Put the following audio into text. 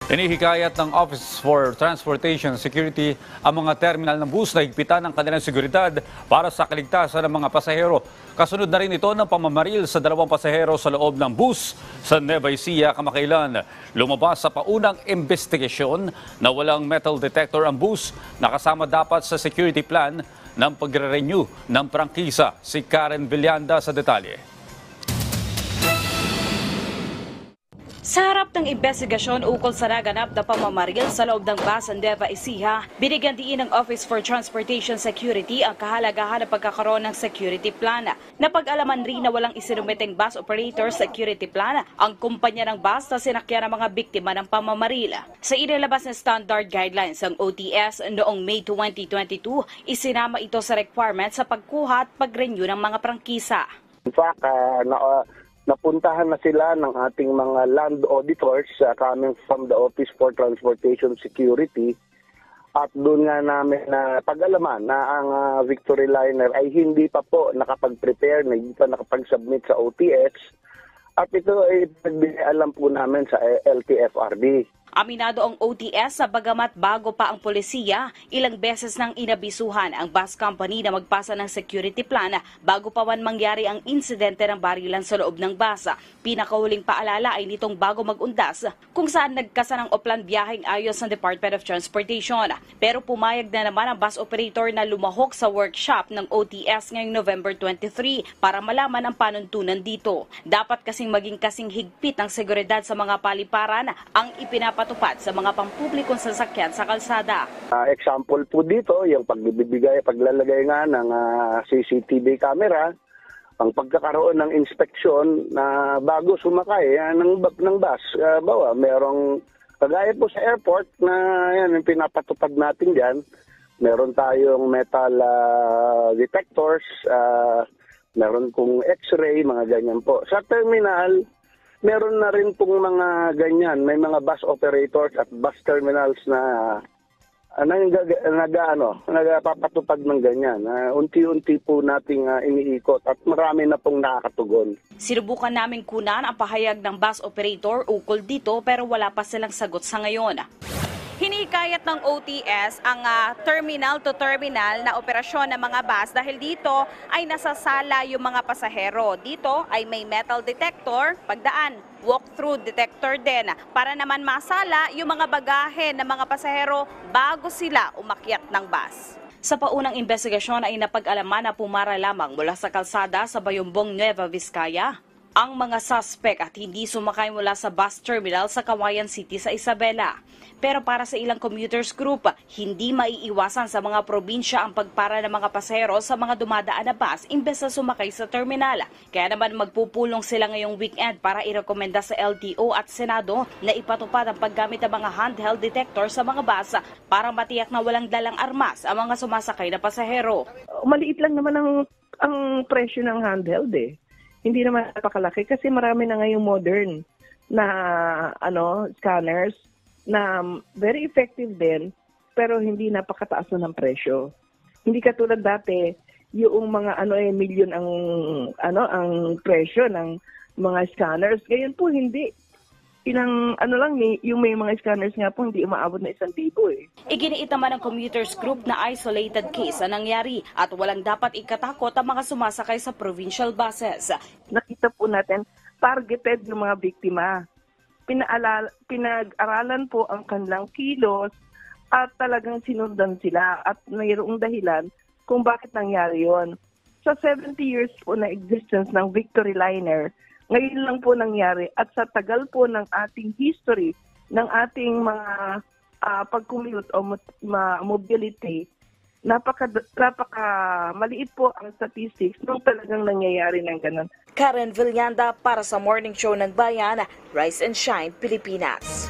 Inihikayat ng Office for Transportation Security ang mga terminal ng bus na higpitan ng kanilang seguridad para sa kaligtasan ng mga pasahero. Kasunod na rin ito ng pamamaril sa 2 pasahero sa loob ng bus sa Nueva Ecija kamakailan. Lumabas sa paunang investigasyon na walang metal detector ang bus na kasama dapat sa security plan ng pagre-renew ng prangkisa. Si Karen Villanda sa detalye. Sa harap ng investigasyon ukol sa naganap na pamamaril sa loob ng bus sa Nueva Ecija, binigyan diin ng Office for Transportation Security ang kahalagahan ng pagkakaroon ng security plan. Napag-alaman rin na walang isinumiteng bus operator security plan ang kumpanya ng bus na sinakyan ng mga biktima ng pamamaril. Sa inilabas na standard guidelines ng OTS noong May 2022, isinama ito sa requirement sa pagkuha at pag-renew ng mga prangkisa. In fact, napuntahan na sila ng ating mga land auditors coming from the Office for Transportation Security at doon nga namin na pag-alaman na ang Victory Liner ay hindi pa po nakapag-prepare, hindi pa nakapag-submit sa OTS at ito ay alam po namin sa LTFRB. Aminado ang OTS sa bagamat bago pa ang polisiya, ilang beses nang inabisuhan ang bus company na magpasa ng security plan bago pa man mangyari ang insidente ng barilan sa loob ng bus. Pinakahuling paalala ay nitong bago mag-undas kung saan nagkasa ng oplan biyaheng ayos ng Department of Transportation. Pero pumayag na naman ang bus operator na lumahok sa workshop ng OTS ngayong November 23 para malaman ang panuntunan dito. Dapat kasing maging kasing higpit ang seguridad sa mga paliparan ang ipinapatupad sa mga pampublikong sasakyan sa kalsada. Example po dito, yung paglalagay nga ng CCTV camera, ang pagkakaroon ng inspeksyon na bago sumakay ng bus. Merong kagaya po sa airport na yan, yung pinapatupad natin diyan. Meron tayong metal detectors, meron pong x-ray, mga ganyan po. Sa terminal, meron na rin pong mga ganyan. May mga bus operators at bus terminals na nagpapatupad ng ganyan. Unti-unti po nating iniikot at marami na pong nakakatugon. Sinubukan namin kunan ang pahayag ng bus operator ukol dito pero wala pa silang sagot sa ngayon. Hinikayat ng OTS ang terminal-to-terminal na operasyon ng mga bus dahil dito ay nasasala yung mga pasahero. Dito ay may metal detector, pagdaan, walk-through detector din para naman masala yung mga bagahe ng mga pasahero bago sila umakyat ng bus. Sa paunang investigasyon ay napag-alaman na pumara lamang mula sa kalsada sa Bayumbong Nueva Vizcaya ang mga suspect at hindi sumakay mula sa bus terminal sa Kawayan City sa Isabela. Pero para sa ilang commuters group, hindi maiiwasan sa mga probinsya ang pagpara ng mga pasahero sa mga dumadaan na bus imbes na sumakay sa terminal. Kaya naman magpupulong sila ngayong weekend para irekomenda sa LTO at Senado na ipatupad ang paggamit ng mga handheld detector sa mga bus para matiyak na walang dalang armas ang mga sumasakay na pasahero. Maliit lang naman ang presyo ng handheld eh. Hindi naman napakalaki kasi marami na ngayong modern na scanners na very effective din pero hindi napakataas ng presyo. Hindi katulad dati yung mga milyon ang presyo ng mga scanners. Ngayon po hindi. Yung may mga scanners nga po hindi umaabot na 1,000 eh. Iginiit naman ng commuters group na isolated case ang nangyari at walang dapat ikatakot ang mga sumasakay sa provincial buses. Nakita po natin targeted yung mga biktima. Pinag-aralan po ang kanilang kilos at talagang sinundan sila at mayroong dahilan kung bakit nangyari yon. Sa 70 years po na existence ng Victory Liner, ngayon lang po nangyari at sa tagal po ng ating history, ng ating mga pag-commute o mobility, napaka maliit po ang statistics nung talagang nangyayari ng ganun. Karen Villanda para sa Morning Show ng Bayan, Rise and Shine, Pilipinas.